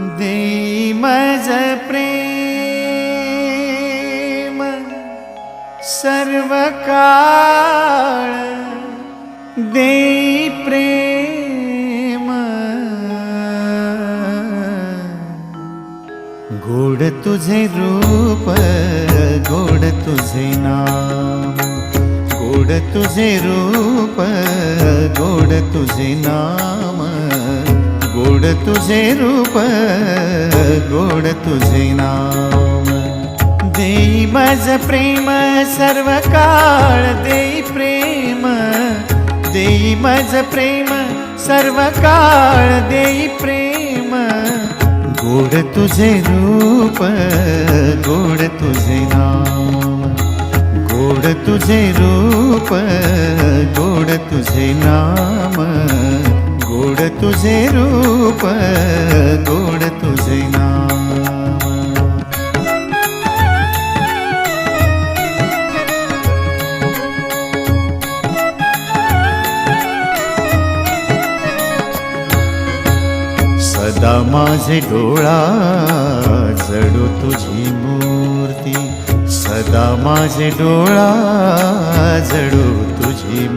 देई मज प्रेम सर्व काळ, देई प्रेम गोड तुझे रूप, गोड तुझे नाम, गोड तुझे रूप, गोड तुझे नाम, गोड तुझे रूप, गोड तुझे नाम। देई मज प्रेम सर्व काळ, देई प्रेम, देई मज प्रेम सर्व काळ, देई प्रेम गोड तुझे रूप, गोड तुझे नाम, गोड तुझे रूप, गोड तुझे नाम, गोड तुझे रूप, गोड तुझे नाम। सदा माझे डोळा जडो तुझी मूर्ती, सदा माझे डोळा जडो तुझी मूर्ती।